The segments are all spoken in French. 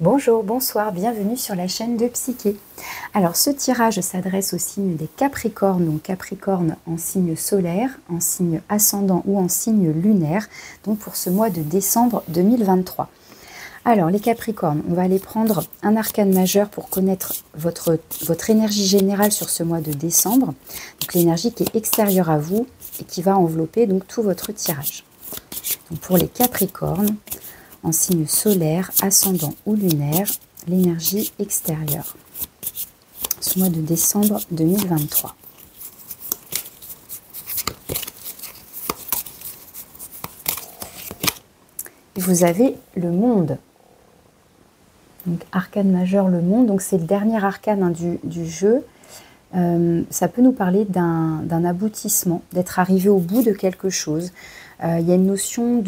Bonjour, bonsoir, bienvenue sur la chaîne de Psyché. Alors ce tirage s'adresse au signe des Capricornes, donc Capricorne en signe solaire, en signe ascendant ou en signe lunaire, donc pour ce mois de décembre 2023. Alors les Capricornes, on va aller prendre un arcane majeur pour connaître votre énergie générale sur ce mois de décembre, donc l'énergie qui est extérieure à vous et qui va envelopper donc tout votre tirage. Donc pour les Capricornes, en signe solaire, ascendant ou lunaire, l'énergie extérieure. Ce mois de décembre 2023. Et vous avez le monde. Donc arcane majeur, le monde. Donc c'est le dernier arcane du jeu. Ça peut nous parler d'un aboutissement, d'être arrivé au bout de quelque chose. Il y a une notion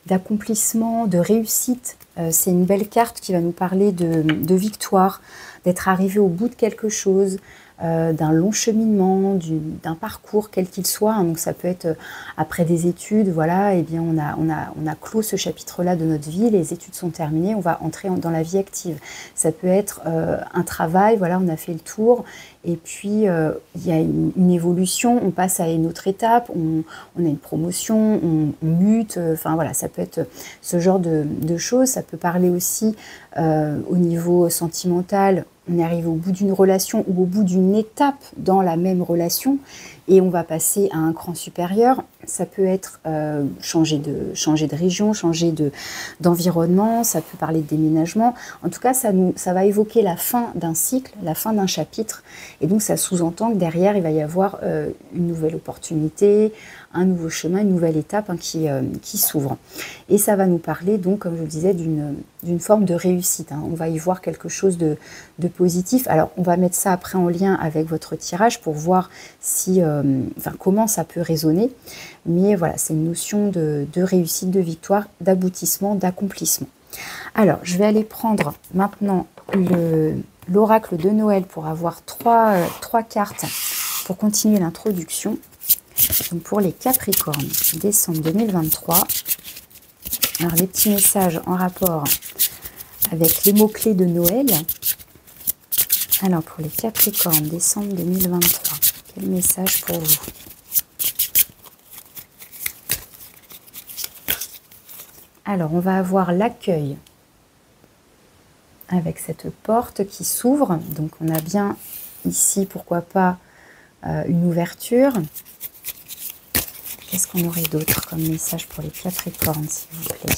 d'accomplissement, de réussite. C'est une belle carte qui va nous parler de victoire, d'être arrivé au bout de quelque chose, d'un long cheminement, d'un parcours quel qu'il soit. Donc ça peut être après des études, voilà, et bien on a clos ce chapitre-là de notre vie, les études sont terminées, on va entrer dans la vie active. Ça peut être un travail, voilà, on a fait le tour, et puis il y a une évolution, on passe à une autre étape, on a une promotion, on mute, enfin voilà, ça peut être ce genre de choses. Ça peut parler aussi au niveau sentimental. On arrive au bout d'une relation ou au bout d'une étape dans la même relation et on va passer à un cran supérieur. Ça peut être changer de région, changer d'environnement, ça peut parler de déménagement. En tout cas, ça va évoquer la fin d'un cycle, la fin d'un chapitre. Et donc, ça sous-entend que derrière, il va y avoir une nouvelle opportunité, un nouveau chemin, une nouvelle étape qui s'ouvre. Et ça va nous parler, donc, comme je le disais, d'une forme de réussite. On va y voir quelque chose de positif. Alors, on va mettre ça après en lien avec votre tirage pour voir comment ça peut résonner. Mais voilà, c'est une notion de réussite, de victoire, d'aboutissement, d'accomplissement. Alors, je vais aller prendre maintenant l'oracle de Noël pour avoir trois cartes pour continuer l'introduction. Donc pour les Capricornes, décembre 2023. Alors les petits messages en rapport avec les mots-clés de Noël. Alors pour les Capricornes, décembre 2023, quel message pour vous? Alors on va avoir l'accueil avec cette porte qui s'ouvre. Donc on a bien ici, pourquoi pas, une ouverture. Qu'est-ce qu'on aurait d'autre comme message pour les Capricornes, s'il vous plaît?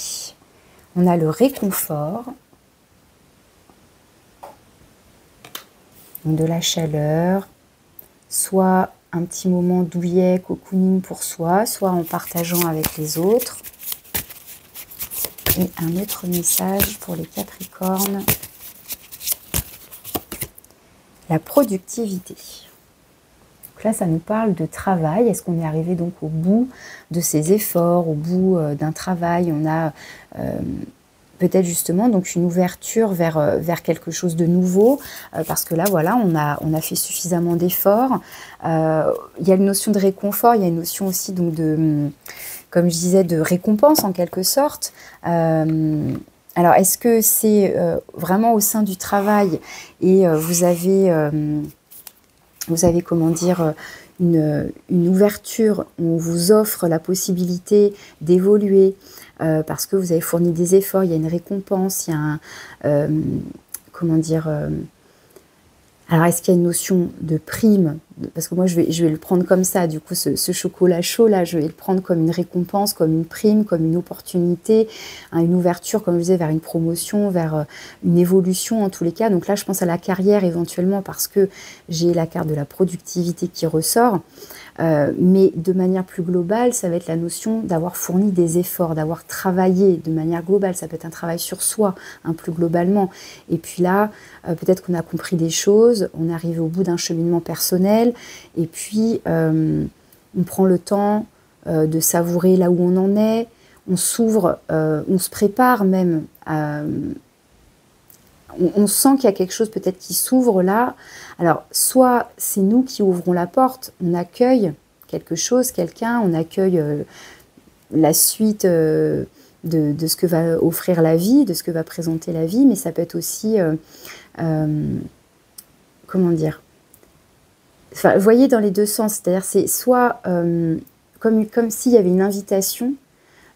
On a le réconfort, de la chaleur, soit un petit moment douillet, cocooning pour soi, soit en partageant avec les autres. Et un autre message pour les Capricornes, la productivité. Donc là, ça nous parle de travail. Est-ce qu'on est arrivé donc au bout de ses efforts, au bout d'un travail? On a peut-être justement donc une ouverture vers quelque chose de nouveau, parce que là, voilà, on a fait suffisamment d'efforts. Il y a une notion de réconfort, il y a une notion aussi donc comme je disais, de récompense en quelque sorte. Alors, est-ce que c'est vraiment au sein du travail et vous avez comment dire, une ouverture, on vous offre la possibilité d'évoluer parce que vous avez fourni des efforts, il y a une récompense, il y a comment dire, alors est-ce qu'il y a une notion de prime? Parce que moi je vais le prendre comme ça, du coup ce chocolat chaud là, je vais le prendre comme une récompense, comme une prime, comme une opportunité, une ouverture, comme je disais, vers une promotion, vers une évolution en tous les cas. Donc là je pense à la carrière éventuellement parce que j'ai la carte de la productivité qui ressort. Mais de manière plus globale, ça va être la notion d'avoir fourni des efforts, d'avoir travaillé de manière globale. Ça peut être un travail sur soi, plus globalement. Et puis là, peut-être qu'on a compris des choses, on est arrivé au bout d'un cheminement personnel, et puis on prend le temps de savourer là où on en est, on s'ouvre, on se prépare même à... On sent qu'il y a quelque chose peut-être qui s'ouvre là. Alors, soit c'est nous qui ouvrons la porte, on accueille quelque chose, quelqu'un, on accueille la suite de ce que va offrir la vie, de ce que va présenter la vie, mais ça peut être aussi, comment dire, enfin, vous voyez dans les deux sens, c'est-à-dire c'est soit comme s'il y avait une invitation,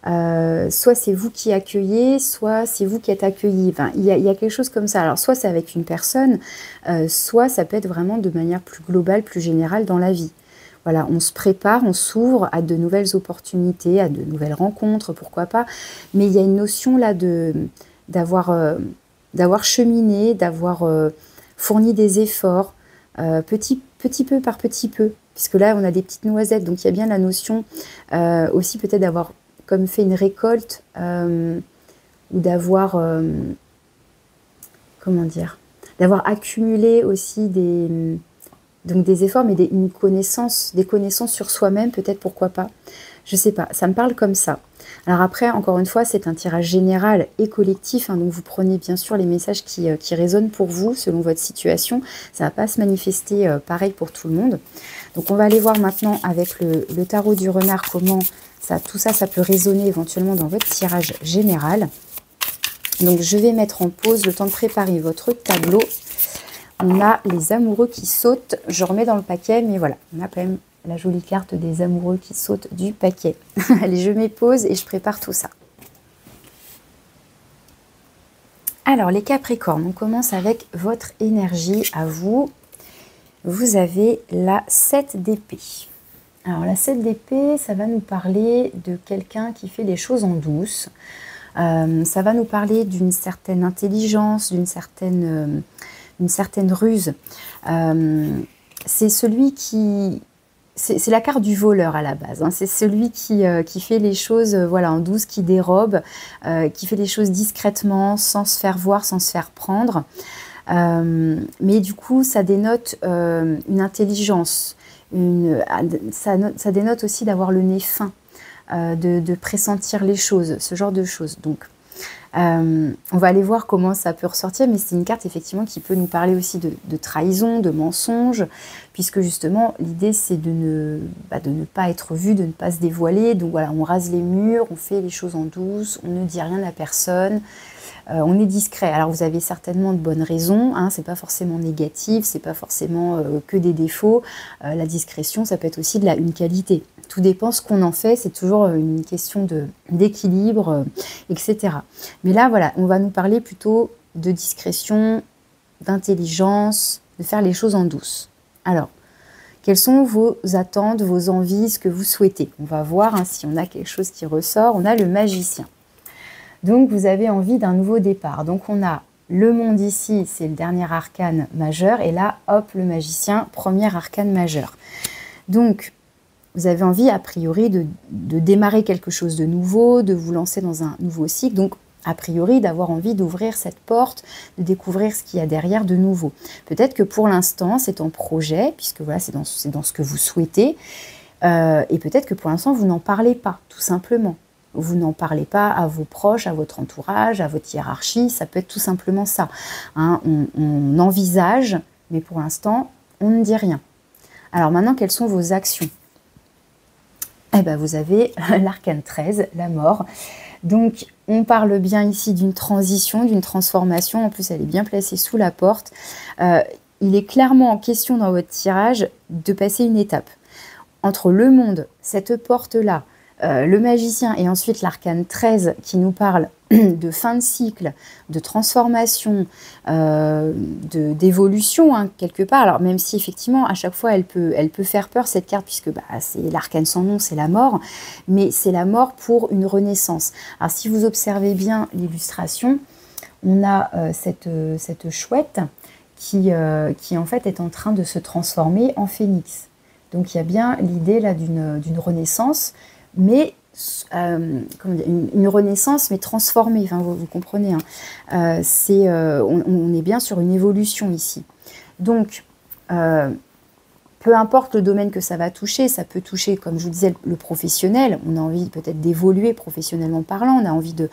soit c'est vous qui accueillez, soit c'est vous qui êtes accueilli. Enfin, il y a quelque chose comme ça. Alors soit c'est avec une personne, soit ça peut être vraiment de manière plus globale, plus générale dans la vie. Voilà, on se prépare, on s'ouvre à de nouvelles opportunités, à de nouvelles rencontres, pourquoi pas. Mais il y a une notion là d'avoir cheminé, d'avoir fourni des efforts, petit peu par petit peu. Puisque là, on a des petites noisettes, donc il y a bien la notion aussi peut-être d'avoir comme fait une récolte ou d'avoir, comment dire, d'avoir accumulé aussi donc des efforts, mais des connaissances sur soi-même, peut-être, pourquoi pas. Je sais pas, ça me parle comme ça. Alors après, encore une fois, c'est un tirage général et collectif, hein, donc vous prenez bien sûr les messages qui résonnent pour vous, selon votre situation. Ça ne va pas se manifester pareil pour tout le monde. Donc on va aller voir maintenant avec le tarot du renard comment tout ça peut résonner éventuellement dans votre tirage général. Donc je vais mettre en pause le temps de préparer votre tableau. On a les amoureux qui sautent. Je remets dans le paquet, mais voilà, on a quand même la jolie carte des amoureux qui sautent du paquet. Allez, je mets pause et je prépare tout ça. Alors, les Capricornes, on commence avec votre énergie à vous. Vous avez la 7 d'épée. Alors, la 7 d'épée, ça va nous parler de quelqu'un qui fait les choses en douce. Ça va nous parler d'une certaine intelligence, d'une certaine ruse. C'est celui qui... C'est la carte du voleur à la base. Hein. C'est celui qui fait les choses voilà, en douce, qui dérobe, qui fait les choses discrètement, sans se faire voir, sans se faire prendre. Mais du coup, ça dénote une intelligence. Ça dénote aussi d'avoir le nez fin, de pressentir les choses, ce genre de choses. Donc, on va aller voir comment ça peut ressortir, mais c'est une carte effectivement qui peut nous parler aussi de trahison, de mensonge, puisque justement l'idée c'est de ne pas être vu, de ne pas se dévoiler. Donc voilà, on rase les murs, on fait les choses en douce, on ne dit rien à personne, on est discret. Alors vous avez certainement de bonnes raisons, hein, c'est pas forcément négatif, c'est pas forcément que des défauts. La discrétion, ça peut être aussi une qualité. Tout dépend ce qu'on en fait, c'est toujours une question d'équilibre, etc. Mais là, voilà, on va nous parler plutôt de discrétion, d'intelligence, de faire les choses en douce. Alors, quelles sont vos attentes, vos envies, ce que vous souhaitez? On va voir hein, si on a quelque chose qui ressort. On a le magicien. Donc, vous avez envie d'un nouveau départ. Donc, on a le monde ici, c'est le dernier arcane majeur. Et là, hop, le magicien, premier arcane majeur. Donc, vous avez envie, a priori, de démarrer quelque chose de nouveau, de vous lancer dans un nouveau cycle. Donc, a priori, d'avoir envie d'ouvrir cette porte, de découvrir ce qu'il y a derrière de nouveau. Peut-être que pour l'instant, c'est en projet, puisque voilà, c'est dans ce que vous souhaitez. Et peut-être que pour l'instant, vous n'en parlez pas, tout simplement. Vous n'en parlez pas à vos proches, à votre entourage, à votre hiérarchie. Ça peut être tout simplement ça. Hein, on envisage, mais pour l'instant, on ne dit rien. Alors maintenant, quelles sont vos actions? Eh bien, vous avez l'arcane 13, la mort. Donc, on parle bien ici d'une transition, d'une transformation. En plus, elle est bien placée sous la porte. Il est clairement en question dans votre tirage de passer une étape. Entre le monde, cette porte-là, le magicien et ensuite l'arcane 13 qui nous parle de fin de cycle, de transformation, d'évolution hein, quelque part. Alors même si effectivement à chaque fois elle peut faire peur cette carte puisque c'est l'arcane sans nom, c'est la mort, mais c'est la mort pour une renaissance. Alors si vous observez bien l'illustration, on a cette chouette qui en fait est en train de se transformer en phénix. Donc il y a bien l'idée là d'une renaissance, mais comment dire, une renaissance mais transformée, enfin, vous comprenez, hein. On est bien sur une évolution ici. Donc, peu importe le domaine que ça va toucher, ça peut toucher, comme je vous disais, le professionnel. On a envie peut-être d'évoluer professionnellement parlant, on a envie de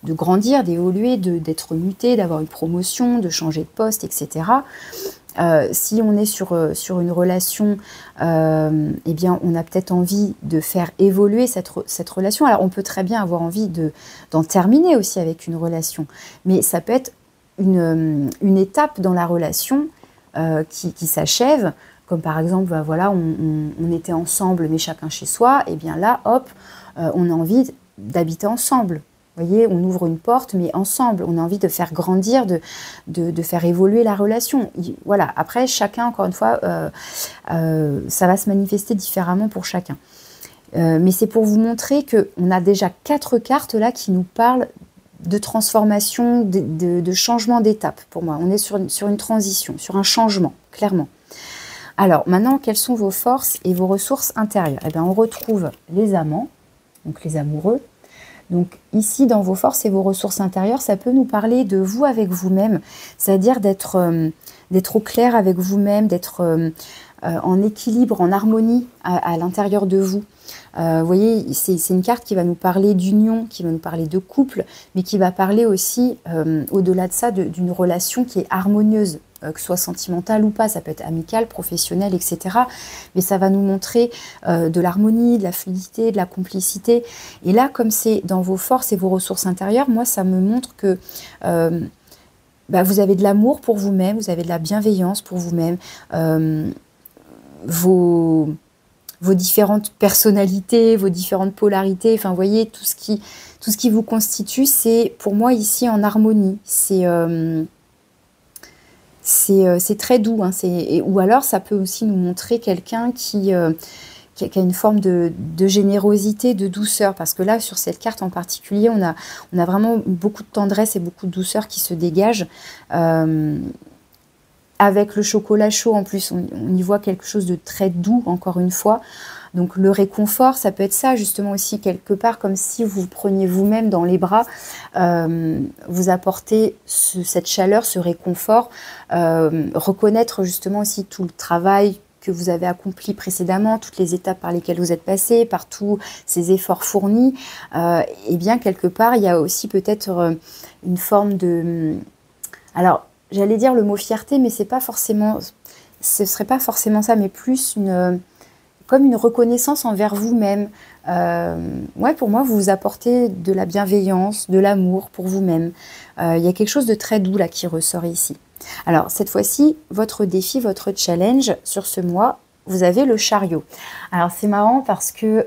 grandir, d'évoluer, d'être muté, d'avoir une promotion, de changer de poste, etc. Si on est sur une relation, eh bien, on a peut-être envie de faire évoluer cette relation. Alors, on peut très bien avoir envie d'en terminer aussi avec une relation, mais ça peut être une étape dans la relation qui s'achève, comme par exemple, ben voilà, on était ensemble, mais chacun chez soi, et bien là, hop, on a envie d'habiter ensemble. Vous voyez, on ouvre une porte, mais ensemble, on a envie de faire grandir, de faire évoluer la relation. Voilà, après, chacun, encore une fois, ça va se manifester différemment pour chacun. Mais c'est pour vous montrer qu'on a déjà 4 cartes là qui nous parlent de transformation, de changement d'étape pour moi. On est sur une transition, sur un changement, clairement. Alors, maintenant, quelles sont vos forces et vos ressources intérieures? Eh bien, on retrouve les amants, donc les amoureux. Donc ici, dans vos forces et vos ressources intérieures, ça peut nous parler de vous avec vous-même, c'est-à-dire d'être au clair avec vous-même, d'être en équilibre, en harmonie à l'intérieur de vous. Vous voyez, c'est une carte qui va nous parler d'union, qui va nous parler de couple, mais qui va parler aussi, au-delà de ça, d'une relation qui est harmonieuse, que ce soit sentimentale ou pas, ça peut être amical, professionnel, etc. Mais ça va nous montrer de l'harmonie, de la fluidité, de la complicité. Et là, comme c'est dans vos forces et vos ressources intérieures, moi, ça me montre que vous avez de l'amour pour vous-même, vous avez de la bienveillance pour vous-même, vos différentes personnalités, vos différentes polarités, enfin, vous voyez, tout ce qui vous constitue, c'est pour moi ici en harmonie. C'est très doux, hein, ou alors ça peut aussi nous montrer quelqu'un qui a une forme de générosité, de douceur, parce que là, sur cette carte en particulier, on a vraiment beaucoup de tendresse et beaucoup de douceur qui se dégagent. Avec le chocolat chaud, en plus, on y voit quelque chose de très doux, encore une fois. Donc le réconfort, ça peut être ça justement aussi quelque part, comme si vous preniez vous-même dans les bras, vous apportez cette chaleur, ce réconfort, reconnaître justement aussi tout le travail que vous avez accompli précédemment, toutes les étapes par lesquelles vous êtes passé, par tous ces efforts fournis. Et bien quelque part, il y a aussi peut-être une forme de... Alors, j'allais dire le mot fierté, mais c'est pas forcément, ce serait pas forcément ça, mais plus comme une reconnaissance envers vous-même. Ouais, pour moi, vous vous apportez de la bienveillance, de l'amour pour vous-même. Il y a quelque chose de très doux là qui ressort ici. Alors, cette fois-ci, votre défi, votre challenge sur ce mois, vous avez le chariot. Alors, c'est marrant parce que,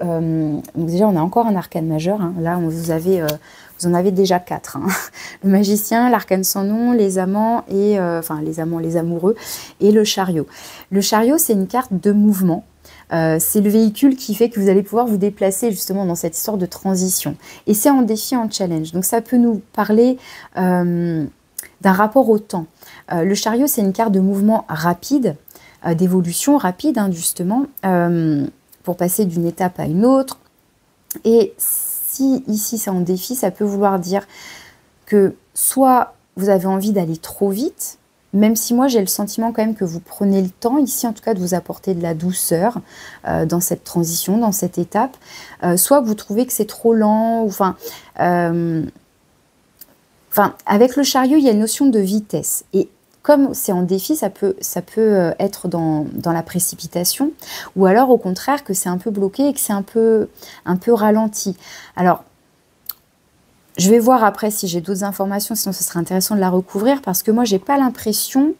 donc déjà, on a encore un arcane majeur. Hein. Là, vous en avez déjà 4. Hein. Le magicien, l'arcane sans nom, les amants, et enfin, les amants, les amoureux, et le chariot. Le chariot, c'est une carte de mouvement. C'est le véhicule qui fait que vous allez pouvoir vous déplacer justement dans cette histoire de transition. Et c'est en défi, en challenge. Donc ça peut nous parler d'un rapport au temps. Le chariot, c'est une carte de mouvement rapide, d'évolution rapide, hein, justement, pour passer d'une étape à une autre. Et si ici c'est en défi, ça peut vouloir dire que soit vous avez envie d'aller trop vite, même si moi j'ai le sentiment quand même que vous prenez le temps ici en tout cas de vous apporter de la douceur dans cette transition, dans cette étape, soit vous trouvez que c'est trop lent, ou avec le chariot il y a une notion de vitesse, et comme c'est en défi, ça peut être dans la précipitation, ou alors au contraire que c'est un peu bloqué et que c'est un peu ralenti. Alors, je vais voir après si j'ai d'autres informations, sinon ce serait intéressant de la recouvrir, parce que moi, j'ai pas l'impression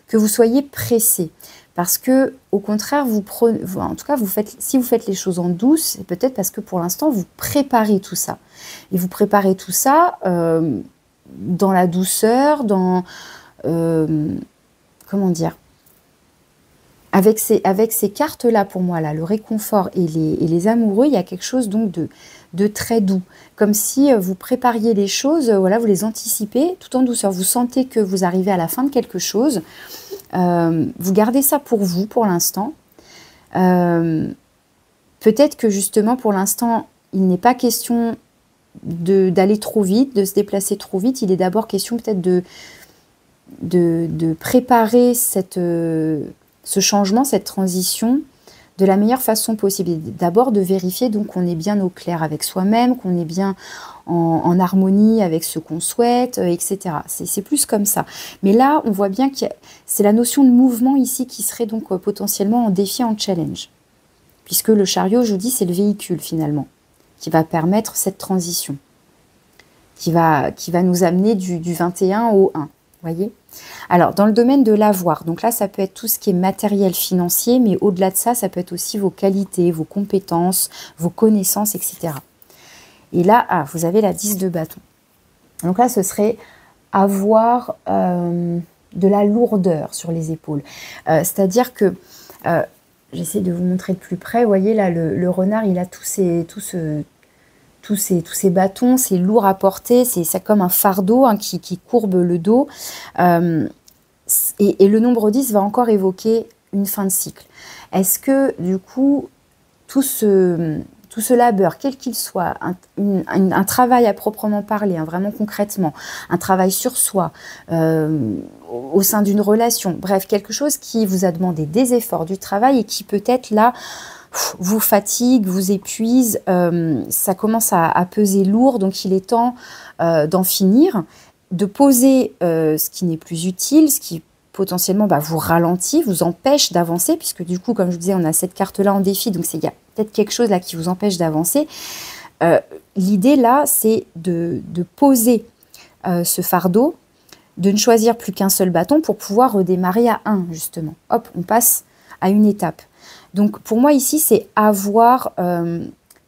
que vous soyez pressé. Parce que, au contraire, en tout cas, si vous faites les choses en douce, c'est peut-être parce que pour l'instant, vous préparez tout ça. Et vous préparez tout ça dans la douceur, comment dire, avec ces cartes-là, pour moi, là, le réconfort et les amoureux, il y a quelque chose donc de très doux. Comme si vous prépariez les choses, voilà, vous les anticipez tout en douceur. Vous sentez que vous arrivez à la fin de quelque chose. Vous gardez ça pour vous, pour l'instant. Peut-être que justement, pour l'instant, il n'est pas question d'aller trop vite, de se déplacer trop vite. Il est d'abord question peut-être de préparer ce changement, cette transition de la meilleure façon possible. D'abord de vérifier donc qu'on est bien au clair avec soi-même, qu'on est bien en harmonie avec ce qu'on souhaite, etc. C'est plus comme ça. Mais là, on voit bien que c'est la notion de mouvement ici qui serait donc potentiellement en défi, en challenge. Puisque le chariot, je vous dis, c'est le véhicule finalement, qui va permettre cette transition, qui va nous amener du 21 au 1. Voyez? Alors, dans le domaine de l'avoir, donc là, ça peut être tout ce qui est matériel, financier, mais au-delà de ça, ça peut être aussi vos qualités, vos compétences, vos connaissances, etc. Et là, vous avez la 10 de bâton. Donc là, ce serait avoir de la lourdeur sur les épaules. C'est-à-dire que, j'essaie de vous montrer de plus près, vous voyez là, le renard, il a tous ces bâtons, c'est lourd à porter, c'est comme un fardeau qui courbe le dos. Et le nombre 10 va encore évoquer une fin de cycle. Est-ce que, du coup, tout ce labeur, quel qu'il soit, un travail à proprement parler, vraiment concrètement, un travail sur soi, au sein d'une relation, bref, quelque chose qui vous a demandé des efforts, du travail et qui peut-être là vous fatigue, vous épuise, ça commence à peser lourd, donc il est temps d'en finir, de poser ce qui n'est plus utile, ce qui potentiellement vous ralentit, vous empêche d'avancer, puisque du coup, comme je vous disais, on a cette carte-là en défi, donc il y a peut-être quelque chose là qui vous empêche d'avancer. L'idée là, c'est de poser ce fardeau, de ne choisir plus qu'un seul bâton pour pouvoir redémarrer à 1, justement. Hop, on passe à une étape. Donc pour moi ici, c'est avoir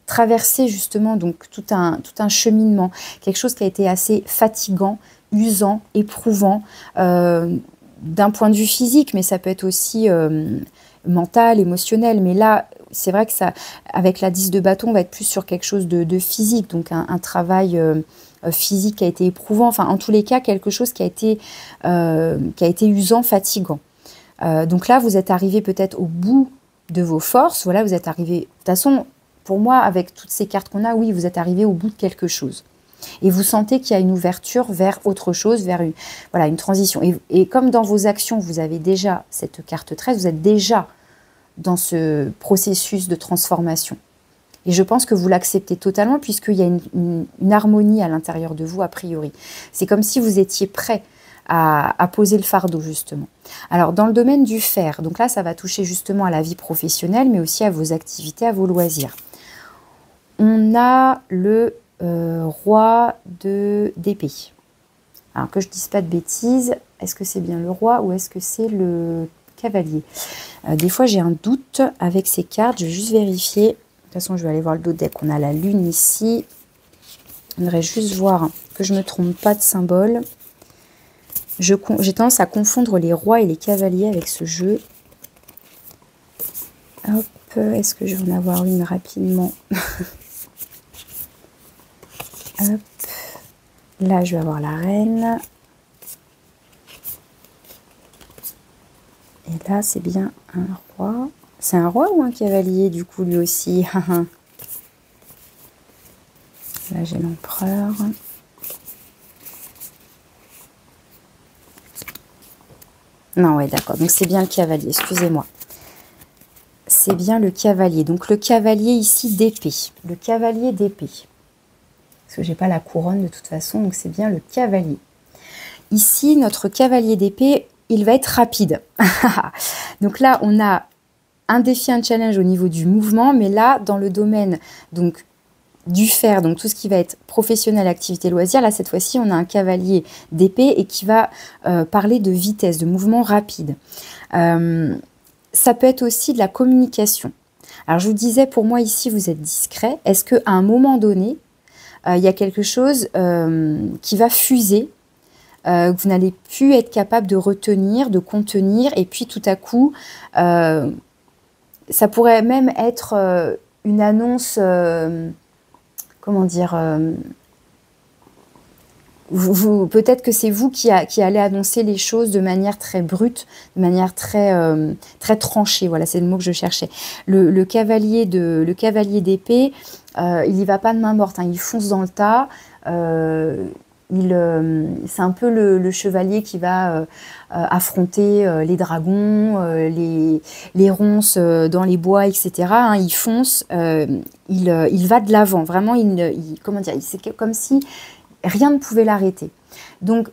traversé justement donc tout un cheminement, quelque chose qui a été assez fatigant, usant, éprouvant, d'un point de vue physique, mais ça peut être aussi mental, émotionnel. Mais là, c'est vrai que ça, avec la 10 de bâton, on va être plus sur quelque chose de physique, donc un travail physique qui a été éprouvant, enfin en tous les cas, quelque chose qui a été usant, fatigant. Donc là, vous êtes arrivé peut-être au bout de vos forces, voilà, vous êtes arrivé, de toute façon, pour moi, avec toutes ces cartes qu'on a, oui, vous êtes arrivé au bout de quelque chose. Et vous sentez qu'il y a une ouverture vers autre chose, vers une transition. Et comme dans vos actions, vous avez déjà cette carte 13, vous êtes déjà dans ce processus de transformation. Et je pense que vous l'acceptez totalement, puisqu'il y a une harmonie à l'intérieur de vous, a priori. C'est comme si vous étiez prêt à poser le fardeau, justement. Alors, dans le domaine du fer, donc là, ça va toucher justement à la vie professionnelle, mais aussi à vos activités, à vos loisirs. On a le roi d'épée. Alors, que je ne dise pas de bêtises, est-ce que c'est bien le roi ou est-ce que c'est le cavalier? Des fois, j'ai un doute avec ces cartes, je vais juste vérifier. De toute façon, je vais aller voir le dos deck. On a la lune ici. On devrait juste voir que je ne me trompe pas de symbole. J'ai tendance à confondre les rois et les cavaliers avec ce jeu. Hop, est-ce que je vais en avoir une rapidement? Hop, là je vais avoir la reine. Et là c'est bien un roi. C'est un roi ou un cavalier du coup lui aussi? Là j'ai l'empereur. Non, ouais, d'accord. Donc, c'est bien le cavalier. Excusez-moi. C'est bien le cavalier. Donc, le cavalier ici d'épée. Le cavalier d'épée. Parce que j'ai pas la couronne de toute façon. Donc, c'est bien le cavalier. Ici, notre cavalier d'épée, il va être rapide. Donc là, on a un défi, un challenge au niveau du mouvement. Mais là, dans le domaine donc du fer, donc tout ce qui va être professionnel, activité, loisir, là cette fois-ci on a un cavalier d'épée et qui va parler de vitesse, de mouvement rapide. Ça peut être aussi de la communication. Alors je vous disais, pour moi ici vous êtes discret. Est-ce qu'à un moment donné, il y a quelque chose qui va fuser, que vous n'allez plus être capable de retenir, de contenir, et puis tout à coup, ça pourrait même être une annonce... comment dire, peut-être que c'est vous qui allez annoncer les choses de manière très brute, de manière très tranchée. Voilà, c'est le mot que je cherchais. Le cavalier d'épée, il n'y va pas de main morte, hein, il fonce dans le tas. c'est un peu le chevalier qui va affronter les dragons, les ronces dans les bois, etc. Hein, il fonce, il va de l'avant. Vraiment, comment dire, c'est comme si rien ne pouvait l'arrêter. Donc,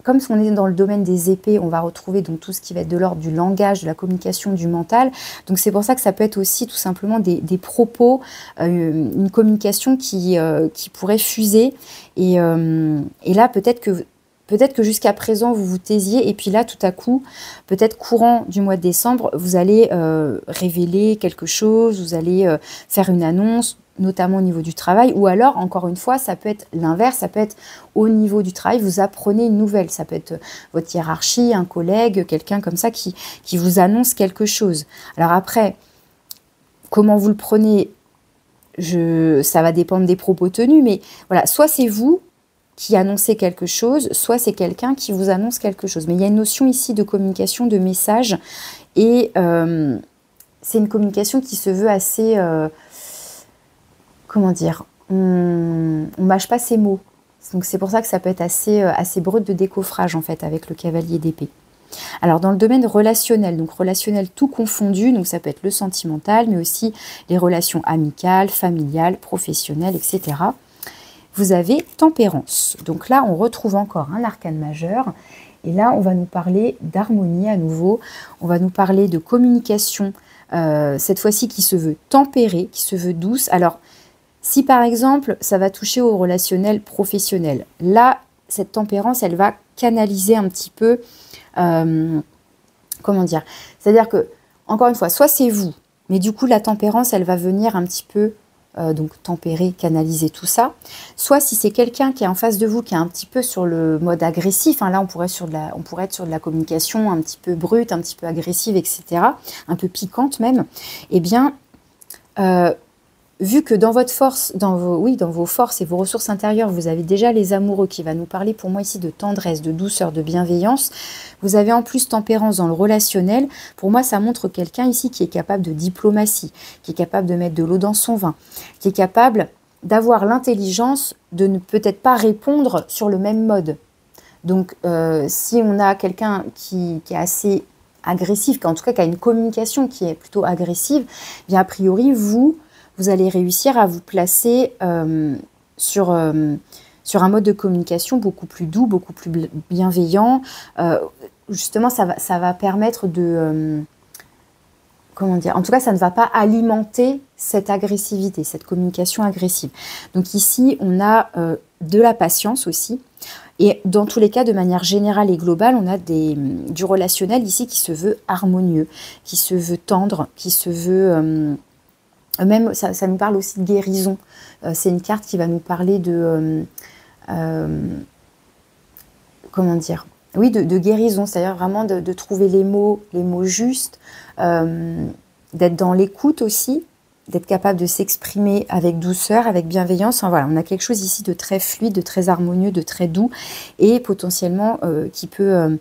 comme on est dans le domaine des épées, on va retrouver donc tout ce qui va être de l'ordre du langage, de la communication, du mental. Donc, c'est pour ça que ça peut être aussi tout simplement des propos, une communication qui pourrait fuser. Et là, peut-être que jusqu'à présent, vous vous taisiez. Et puis là, tout à coup, peut-être courant du mois de décembre, vous allez révéler quelque chose, vous allez faire une annonce, notamment au niveau du travail, ou alors, encore une fois, ça peut être l'inverse, ça peut être au niveau du travail, vous apprenez une nouvelle, ça peut être votre hiérarchie, un collègue, quelqu'un comme ça qui vous annonce quelque chose. Alors après, comment vous le prenez, ça va dépendre des propos tenus, mais voilà, soit c'est vous qui annoncez quelque chose, soit c'est quelqu'un qui vous annonce quelque chose. Mais il y a une notion ici de communication, de message, et c'est une communication qui se veut assez... comment dire, on mâche pas ses mots. Donc c'est pour ça que ça peut être assez brut de décoffrage en fait avec le cavalier d'épée. Alors dans le domaine relationnel, donc relationnel tout confondu, donc ça peut être le sentimental, mais aussi les relations amicales, familiales, professionnelles, etc. Vous avez tempérance. Donc là on retrouve encore un arcane majeur. Et là on va nous parler d'harmonie à nouveau. On va nous parler de communication, cette fois-ci qui se veut tempérée, qui se veut douce. Alors si par exemple, ça va toucher au relationnel professionnel, là, cette tempérance, elle va canaliser un petit peu, comment dire, c'est-à-dire que, encore une fois, soit c'est vous, mais du coup, la tempérance, elle va venir un petit peu, donc tempérer, canaliser tout ça, soit si c'est quelqu'un qui est en face de vous, qui est un petit peu sur le mode agressif, hein, là, on pourrait être sur de la communication un petit peu brute, un petit peu agressive, etc., un peu piquante même, eh bien... vu que dans votre force, dans vos forces et vos ressources intérieures, vous avez déjà les amoureux qui va nous parler pour moi ici de tendresse, de douceur, de bienveillance. Vous avez en plus tempérance dans le relationnel. Pour moi, ça montre quelqu'un ici qui est capable de diplomatie, qui est capable de mettre de l'eau dans son vin, qui est capable d'avoir l'intelligence de ne peut-être pas répondre sur le même mode. Donc, si on a quelqu'un qui est assez agressif, en tout cas qui a une communication qui est plutôt agressive, bien a priori, vous allez réussir à vous placer sur un mode de communication beaucoup plus doux, beaucoup plus bienveillant. Justement, ça va permettre de... comment dire? En tout cas, ça ne va pas alimenter cette agressivité, cette communication agressive. Donc ici, on a de la patience aussi. Et dans tous les cas, de manière générale et globale, on a du relationnel ici qui se veut harmonieux, qui se veut tendre, qui se veut... même, ça nous parle aussi de guérison. C'est une carte qui va nous parler de... comment dire? Oui, de guérison, c'est-à-dire vraiment de trouver les mots justes, d'être dans l'écoute aussi, d'être capable de s'exprimer avec douceur, avec bienveillance. Enfin, voilà, on a quelque chose ici de très fluide, de très harmonieux, de très doux et potentiellement qui peut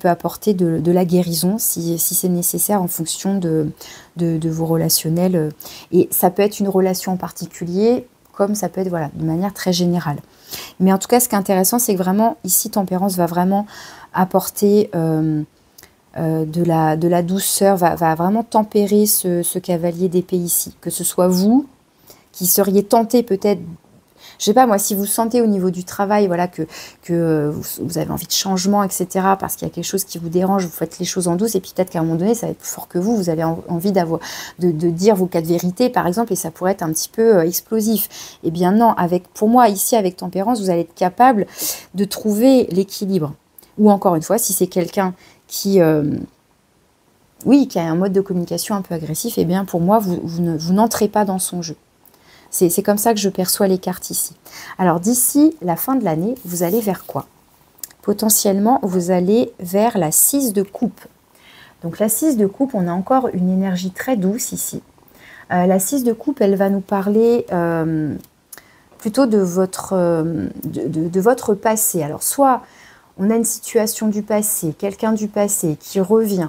apporter de la guérison si c'est nécessaire en fonction de vos relationnels. Et ça peut être une relation en particulier, comme ça peut être voilà, de manière très générale. Mais en tout cas, ce qui est intéressant, c'est que vraiment, ici, Tempérance va vraiment apporter... de la douceur, va vraiment tempérer ce cavalier d'épée ici. Que ce soit vous, qui seriez tenté peut-être, je sais pas moi, si vous sentez au niveau du travail, voilà, que vous avez envie de changement, etc., parce qu'il y a quelque chose qui vous dérange, vous faites les choses en douce, et puis peut-être qu'à un moment donné, ça va être plus fort que vous avez envie de dire vos quatre vérités, par exemple, et ça pourrait être un petit peu explosif. Eh bien non, pour moi, ici, avec Tempérance, vous allez être capable de trouver l'équilibre. Ou encore une fois, si c'est quelqu'un qui a un mode de communication un peu agressif, eh bien pour moi, vous n'entrez pas dans son jeu. C'est comme ça que je perçois les cartes ici. Alors d'ici la fin de l'année, vous allez vers quoi? Potentiellement, vous allez vers la 6 de coupe. Donc la 6 de coupe, on a encore une énergie très douce ici. La 6 de coupe, elle va nous parler plutôt de votre passé. Alors soit... on a une situation du passé, quelqu'un du passé qui revient,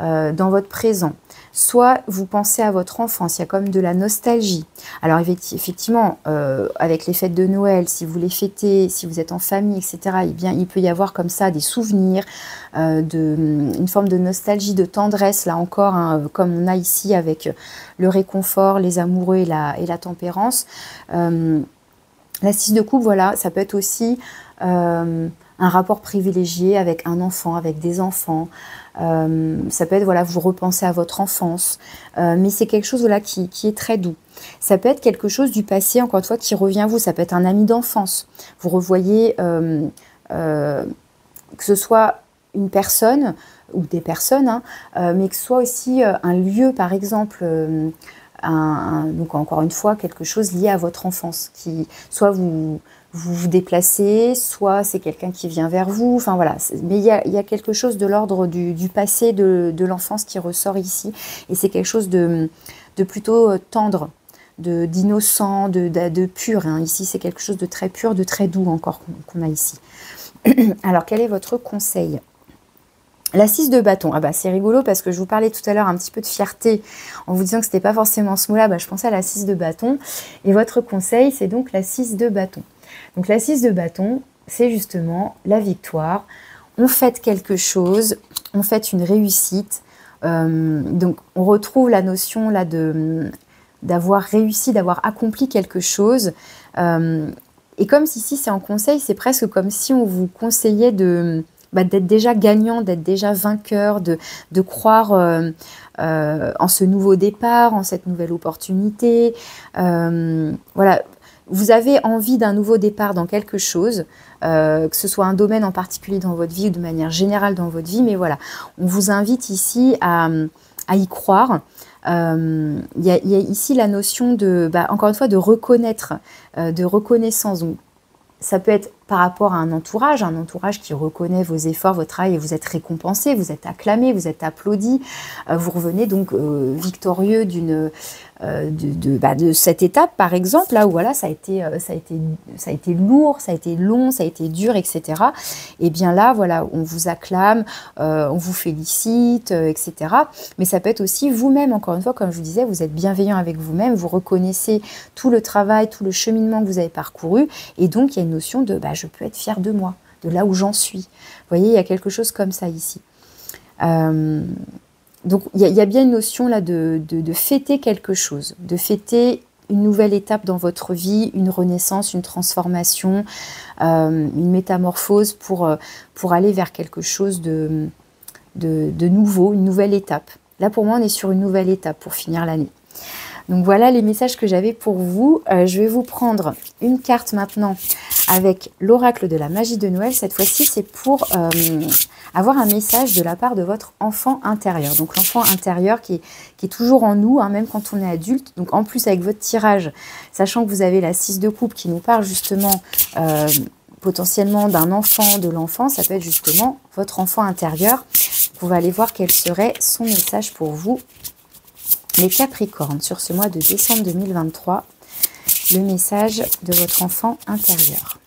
dans votre présent. Soit vous pensez à votre enfance, il y a comme de la nostalgie. Alors effectivement, avec les fêtes de Noël, si vous les fêtez, si vous êtes en famille, etc., eh bien, il peut y avoir comme ça des souvenirs, une forme de nostalgie, de tendresse, là encore, hein, comme on a ici avec le réconfort, les amoureux et la tempérance. La 6 de coupe, voilà, ça peut être aussi un rapport privilégié avec un enfant, avec des enfants. Ça peut être, voilà, vous repensez à votre enfance, mais c'est quelque chose, voilà, qui est très doux. Ça peut être quelque chose du passé, encore une fois, qui revient à vous. Ça peut être un ami d'enfance. Vous revoyez, que ce soit une personne ou des personnes, hein, mais que ce soit aussi un lieu, par exemple, donc encore une fois, quelque chose lié à votre enfance, qui soit vous déplacez, soit c'est quelqu'un qui vient vers vous, enfin voilà, mais il y a quelque chose de l'ordre du passé, de l'enfance qui ressort ici, et c'est quelque chose de plutôt tendre, d'innocent, de pur, hein. Ici c'est quelque chose de très pur, de très doux encore qu'on a ici. Alors quel est votre conseil ? La 6 de bâton, ah bah c'est rigolo parce que je vous parlais tout à l'heure un petit peu de fierté en vous disant que c'était pas forcément ce mot-là, bah je pensais à la 6 de bâton, et votre conseil c'est donc la 6 de bâton. Donc la 6 de bâton, c'est justement la victoire, on fête quelque chose, on fête une réussite, donc on retrouve la notion là d'avoir réussi, d'avoir accompli quelque chose, et comme si ici c'est en conseil, c'est presque comme si on vous conseillait d'être déjà gagnant, d'être déjà vainqueur, de croire en ce nouveau départ, en cette nouvelle opportunité. Voilà, vous avez envie d'un nouveau départ dans quelque chose, que ce soit un domaine en particulier dans votre vie ou de manière générale dans votre vie, mais voilà, on vous invite ici à y croire. Il y a ici la notion encore une fois, de reconnaître, de reconnaissance. Donc, ça peut être par rapport à un entourage qui reconnaît vos efforts, votre travail, et vous êtes récompensé, vous êtes acclamé, vous êtes applaudi. Vous revenez donc victorieux de cette étape, par exemple, là où voilà, ça a été lourd, ça a été long, ça a été dur, etc. Et bien là, voilà, on vous acclame, on vous félicite, etc. Mais ça peut être aussi vous-même, encore une fois, comme je vous disais, vous êtes bienveillant avec vous-même, vous reconnaissez tout le travail, tout le cheminement que vous avez parcouru, et donc il y a une notion de je peux être fière de moi, de là où j'en suis. Vous voyez, il y a quelque chose comme ça ici. Donc il y a bien une notion là de fêter quelque chose, de fêter une nouvelle étape dans votre vie, une renaissance, une transformation, une métamorphose pour aller vers quelque chose de nouveau, une nouvelle étape. Là pour moi on est sur une nouvelle étape pour finir l'année. Donc voilà les messages que j'avais pour vous. Je vais vous prendre une carte maintenant avec l'oracle de la magie de Noël. Cette fois-ci, c'est pour avoir un message de la part de votre enfant intérieur. Donc l'enfant intérieur qui est toujours en nous, hein, même quand on est adulte. Donc en plus avec votre tirage, sachant que vous avez la 6 de coupe qui nous parle justement potentiellement d'un enfant, de l'enfant, ça peut être justement votre enfant intérieur. On va aller voir quel serait son message pour vous. Les Capricornes, sur ce mois de décembre 2023, le message de votre enfant intérieur.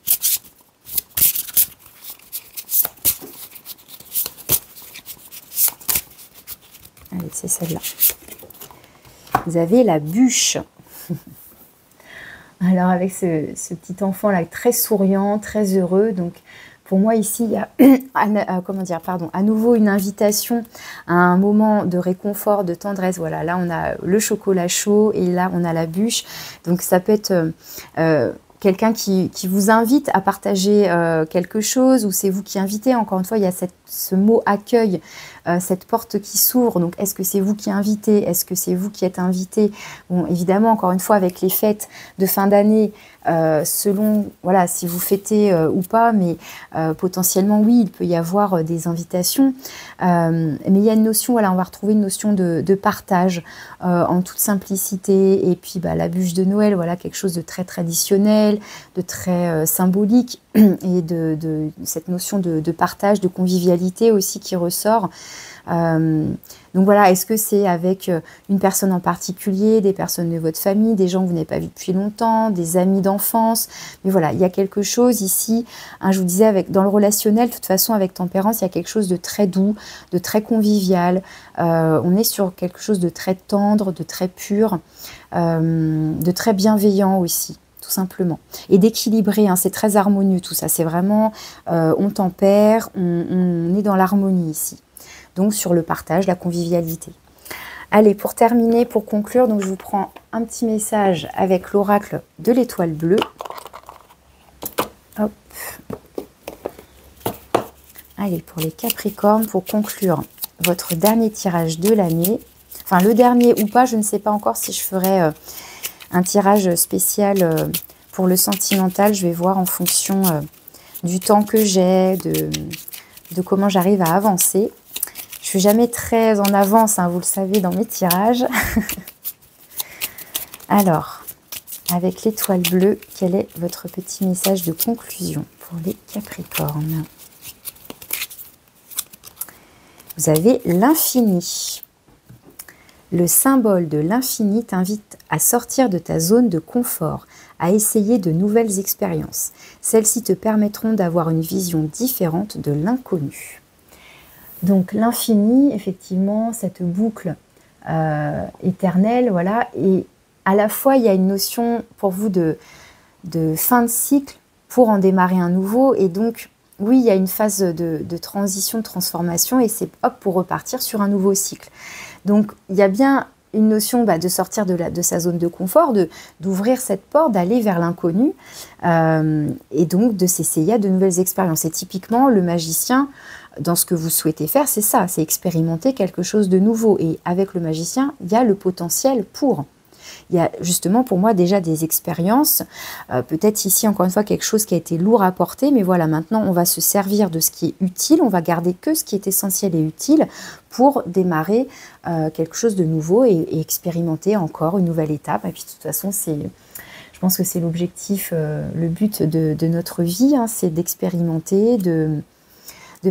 Allez, c'est celle-là. Vous avez la bûche. Alors, avec ce petit enfant-là, très souriant, très heureux, donc pour moi, ici, il y a à nouveau une invitation à un moment de réconfort, de tendresse. Voilà, là, on a le chocolat chaud et là, on a la bûche. Donc, ça peut être quelqu'un qui vous invite à partager quelque chose ou c'est vous qui invitez. Encore une fois, il y a ce mot accueil, cette porte qui s'ouvre. Donc, est-ce que c'est vous qui invitez? Est-ce que c'est vous qui êtes invité? Bon, évidemment, encore une fois, avec les fêtes de fin d'année, selon voilà si vous fêtez ou pas, mais potentiellement oui, il peut y avoir des invitations, mais il y a une notion, voilà, on va retrouver une notion de partage en toute simplicité, et puis la bûche de Noël, voilà, quelque chose de très traditionnel, de très symbolique, et de cette notion de partage, de convivialité aussi qui ressort. Donc voilà, est-ce que c'est avec une personne en particulier, des personnes de votre famille, des gens que vous n'avez pas vus depuis longtemps, des amis d'enfance? Mais voilà, il y a quelque chose ici, hein, je vous disais, dans le relationnel, de toute façon, avec Tempérance, il y a quelque chose de très doux, de très convivial. On est sur quelque chose de très tendre, de très pur, de très bienveillant aussi, tout simplement. Et d'équilibré, hein, c'est très harmonieux tout ça. C'est vraiment, on tempère, on est dans l'harmonie ici. Donc sur le partage, la convivialité. Allez, pour terminer, pour conclure, donc je vous prends un petit message avec l'oracle de l'étoile bleue. Hop. Allez, pour les Capricornes, pour conclure votre dernier tirage de l'année. Enfin, le dernier ou pas, je ne sais pas encore si je ferai un tirage spécial pour le sentimental. Je vais voir en fonction du temps que j'ai, de comment j'arrive à avancer. Je suis jamais très en avance, hein, vous le savez, dans mes tirages. Alors, avec l'étoile bleue, quel est votre petit message de conclusion pour les Capricornes? Vous avez l'infini. Le symbole de l'infini t'invite à sortir de ta zone de confort, à essayer de nouvelles expériences. Celles-ci te permettront d'avoir une vision différente de l'inconnu. Donc l'infini, effectivement, cette boucle éternelle, voilà, et à la fois il y a une notion pour vous de fin de cycle pour en démarrer un nouveau, et donc oui, il y a une phase de transition, de transformation, et c'est hop pour repartir sur un nouveau cycle. Donc il y a bien une notion de sortir de sa zone de confort, d'ouvrir cette porte, d'aller vers l'inconnu, et donc de s'essayer à de nouvelles expériences. Et typiquement, le magicien, dans ce que vous souhaitez faire, c'est ça, c'est expérimenter quelque chose de nouveau. Et avec le magicien, il y a le potentiel pour. Il y a justement pour moi déjà des expériences, peut-être ici encore une fois quelque chose qui a été lourd à porter, mais voilà, maintenant on va se servir de ce qui est utile, on va garder que ce qui est essentiel et utile pour démarrer quelque chose de nouveau et expérimenter encore une nouvelle étape. Et puis de toute façon, je pense que c'est l'objectif, le but de notre vie, hein, c'est d'expérimenter, de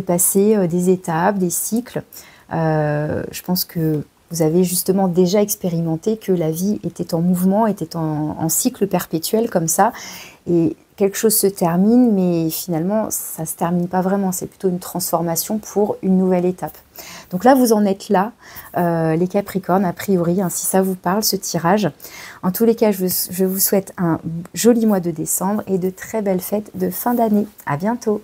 passer des étapes, des cycles. Je pense que vous avez justement déjà expérimenté que la vie était en mouvement, était en cycle perpétuel comme ça. Et quelque chose se termine, mais finalement, ça ne se termine pas vraiment. C'est plutôt une transformation pour une nouvelle étape. Donc là, vous en êtes là, les Capricornes, a priori, hein, si ça vous parle, ce tirage. En tous les cas, je vous souhaite un joli mois de décembre et de très belles fêtes de fin d'année. À bientôt!